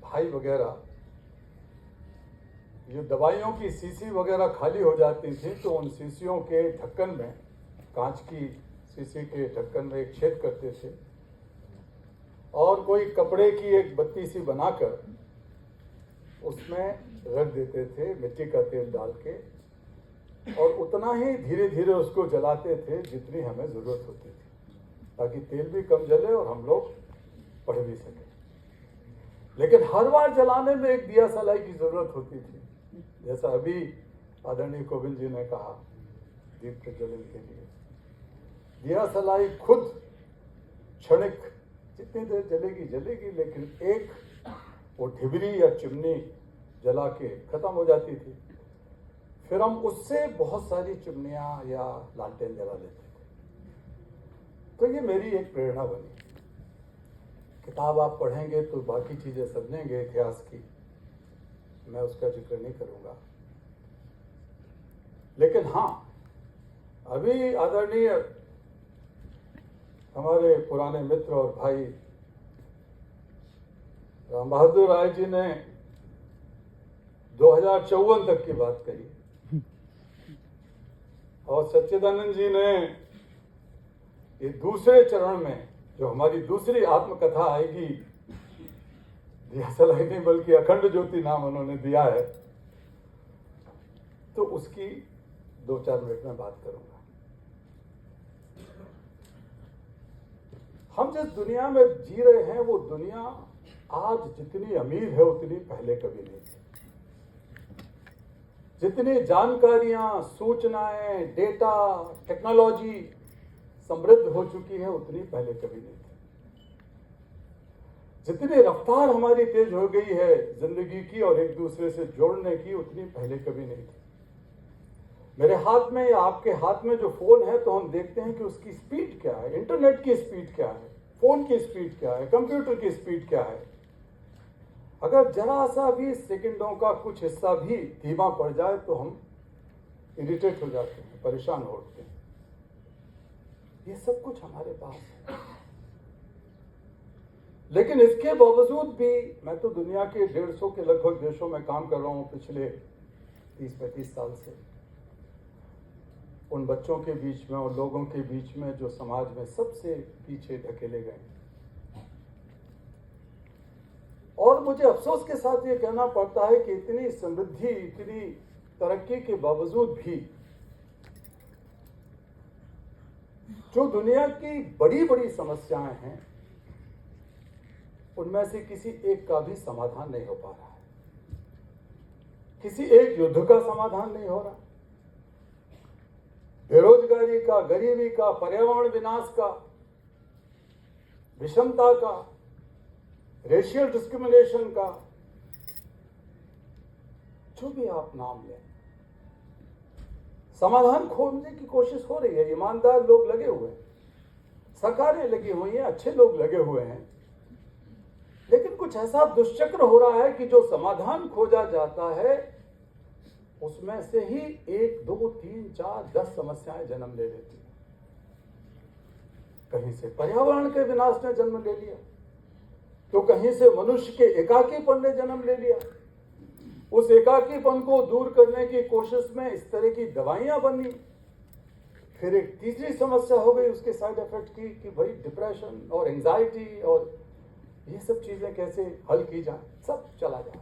भाई वगैरह ये दवाइयों की शीशी वगैरह खाली हो जाती थी तो उन शीशियों के ढक्कन में, कांच की शीशी के ढक्कन में एक छेद करते थे और कोई कपड़े की एक बत्ती सी बनाकर उसमें रख देते थे मिट्टी का तेल डाल के, और उतना ही धीरे धीरे उसको जलाते थे जितनी हमें ज़रूरत होती थी, ताकि तेल भी कम जले और हम लोग पढ़ भी सकें। लेकिन हर बार जलाने में एक दिया सलाई की ज़रूरत होती थी, जैसा अभी आदरणीय कोविंद जी ने कहा, दीप प्रज्वलन के लिए दिया सलाई खुद क्षणिक जितनी देर जलेगी जलेगी, लेकिन एक वो ढिबरी या चिमनी जला के ख़त्म हो जाती थी। फिर हम उससे बहुत सारी चिमनियाँ या लालटेन जला लेते थे। तो ये मेरी एक प्रेरणा बनी। किताब आप पढ़ेंगे तो बाकी चीज़ें समझेंगे इतिहास की, मैं उसका जिक्र नहीं करूँगा। लेकिन हाँ, अभी आदरणीय हमारे पुराने मित्र और भाई राम बहादुर राय जी ने 2054 तक की बात कही और सच्चिदानंद जी ने ये दूसरे चरण में जो हमारी दूसरी आत्मकथा आएगी, दिया सलाई नहीं बल्कि अखंड ज्योति नाम उन्होंने दिया है, तो उसकी 2-4 मिनट में बात करूंगा। हम जिस दुनिया में जी रहे हैं वो दुनिया आज जितनी अमीर है उतनी पहले कभी नहीं थी। जितनी जानकारियां, सूचनाएं, डेटा, टेक्नोलॉजी समृद्ध हो चुकी है उतनी पहले कभी नहीं थी। जितनी रफ्तार हमारी तेज हो गई है जिंदगी की और एक दूसरे से जोड़ने की, उतनी पहले कभी नहीं थी। मेरे हाथ में या आपके हाथ में जो फोन है तो हम देखते हैं कि उसकी स्पीड क्या है, इंटरनेट की स्पीड क्या है, फोन की स्पीड क्या है, कंप्यूटर की स्पीड क्या है। अगर जरा सा भी सेकंडों का कुछ हिस्सा भी धीमा पड़ जाए तो हम इरिटेट हो जाते हैं, परेशान हो उठते हैं। ये सब कुछ हमारे पास है, लेकिन इसके बावजूद भी मैं तो दुनिया के 150 के लगभग देशों में काम कर रहा हूं पिछले 30-35 साल से। उन बच्चों के बीच में और लोगों के बीच में जो समाज में सबसे पीछे धकेले गए, और मुझे अफसोस के साथ ये कहना पड़ता है कि इतनी समृद्धि, इतनी तरक्की के बावजूद भी जो दुनिया की बड़ी बड़ी समस्याएं हैं उनमें से किसी एक का भी समाधान नहीं हो पा रहा है। किसी एक युद्ध का समाधान नहीं हो रहा, बेरोजगारी का, गरीबी का, पर्यावरण विनाश का, विषमता का, रेशियल डिस्क्रिमिनेशन का, जो भी आप नाम लें, समाधान खोजने की कोशिश हो रही है। ईमानदार लोग लगे हुए हैं, सरकारें लगी हुई हैं, अच्छे लोग लगे हुए हैं, लेकिन कुछ ऐसा दुष्चक्र हो रहा है कि जो समाधान खोजा जाता है उसमें से ही 1, 2, 3, 4, 10 समस्याएं जन्म ले लेती हैं। कहीं से पर्यावरण के विनाश ने जन्म ले लिया, तो कहीं से मनुष्य के एकाकीपन ने जन्म ले लिया। उस एकाकीपन को दूर करने की कोशिश में इस तरह की दवाइयां बनी। फिर एक तीसरी समस्या हो गई उसके साइड इफेक्ट की कि भाई डिप्रेशन और एंजाइटी और ये सब चीजें कैसे हल की जाए, सब चला जाए।